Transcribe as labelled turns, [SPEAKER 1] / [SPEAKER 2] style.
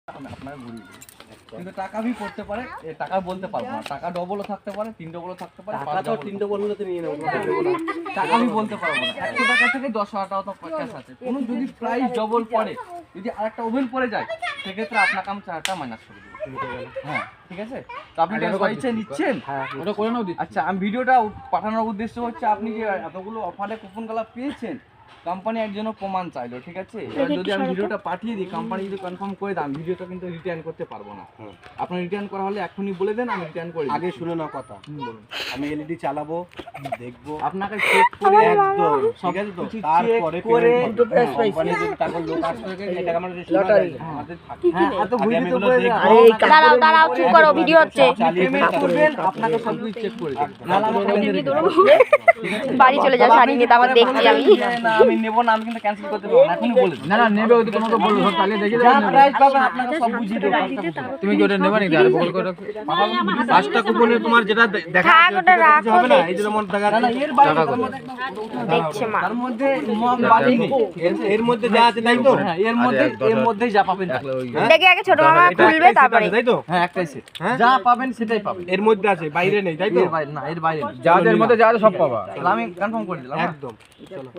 [SPEAKER 1] আপনাকে ঘুরিয়ে দিই। কিন্তু টাকা भी পড়তে পারে, টাকা বলতে পারবো না, টাকা ডবলও থাকতে পারে, 3 ডবলও থাকতে পারে,
[SPEAKER 2] টাকা তো 3 ডবল হলে তো নিয়ে নেব।
[SPEAKER 1] টাকা আমি বলতে পারবো না। 100 টাকা থেকে 10,000 টাকা তো ক্যাশ আছে। কোনো যদি প্রাইস ডবল পড়ে, যদি আরেকটা ওভেন পড়ে যায়, সেক্ষেত্রে আপনাকে আমি 4 টাকা মাইনাস করে দেব। হ্যাঁ, ঠিক আছে? তো আপনি টাকা নিচ্ছেন?
[SPEAKER 2] হ্যাঁ, ওটা করে নাও দিচ্ছি।
[SPEAKER 1] আচ্ছা, আমি ভিডিওটা পাঠানোর উদ্দেশ্য হচ্ছে আপনি যে এতগুলো অফারে কুপনগুলো পেয়েছেন, কোম্পানি একজনও প্রমাণ চাইলো, ঠিক আছে? এবার যদি আমি ভিডিওটা পাঠিয়ে দিই, কোম্পানি যদি কনফার্ম করে দেন, ভিডিওটা কিন্তু রিটার্ন করতে পারবো না। আপনি রিটার্ন করা হলে এখনই বলে দেন, আমি রিটার্ন করে দিই।
[SPEAKER 2] আগে শুনে নাও কথা।
[SPEAKER 1] বলুন।
[SPEAKER 2] আমি এলইডি চালাবো, দেখবো,
[SPEAKER 1] আপনাকে চেক করে
[SPEAKER 2] একদম ঠিক আছে তো। তারপরে
[SPEAKER 1] করে
[SPEAKER 2] কোম্পানি যদি তারপর লোক আসবে এটা আমরা লটারি আমাদের থাকে।
[SPEAKER 1] হ্যাঁ, এত ঘুরে
[SPEAKER 2] আমি
[SPEAKER 1] তো
[SPEAKER 2] এগুলো
[SPEAKER 1] বলে
[SPEAKER 2] দেখবো।
[SPEAKER 3] দাঁড়াও দাঁড়াও চুপ করো, ভিডিও হচ্ছে।
[SPEAKER 1] পেমেন্ট করবেন, আপনাকে সব কিছু চেক করে দেব। নাহলে আমাকে
[SPEAKER 3] বাড়ি চলে যাও, শাড়ি নিয়ে তারপর দেখছি আমি।
[SPEAKER 1] না, আমি নেব না, আমি কিন্তু ক্যান্সেল করতে পারবো না, এখনই বলে দিই।
[SPEAKER 4] না না নেবে ওই তোমাকে বলবো সব তাহলে দেখে
[SPEAKER 1] যা প্রাইস পাবেন আপনাকে সব বুঝিয়ে দেব।
[SPEAKER 4] তুমি কি ওটা নেবে নাকি আর বকল করে রাখো?
[SPEAKER 2] 5টা কুপনে তোমার যেটা দেখা
[SPEAKER 3] থাক, ওটা রাখো,
[SPEAKER 2] হবে না, এই যে যেমন দেখা
[SPEAKER 1] না, এর বাইরে
[SPEAKER 3] দেখছে মা।
[SPEAKER 1] তার মধ্যে বাড়ি নেই।
[SPEAKER 2] এর মধ্যে যা আছে তাই তো।
[SPEAKER 1] হ্যাঁ, এর মধ্যেই যা পাবেন তাই।
[SPEAKER 3] দেখে আগে ছোট মামা খুলবে তারপরে।
[SPEAKER 2] তাই তো।
[SPEAKER 1] হ্যাঁ, একটাই সেট। যা পাবেন সেটাই পাবেন।
[SPEAKER 2] এর মধ্যে আছে, বাইরে নেই তাই তো।
[SPEAKER 1] এর বাইরে না, এর বাইরে নেই।
[SPEAKER 4] যাদের মধ্যে যা আছে সব পাবা।
[SPEAKER 1] তাহলে আমি কনফার্ম করে দিলাম। হ্যাঁ?
[SPEAKER 2] একদম। চলো।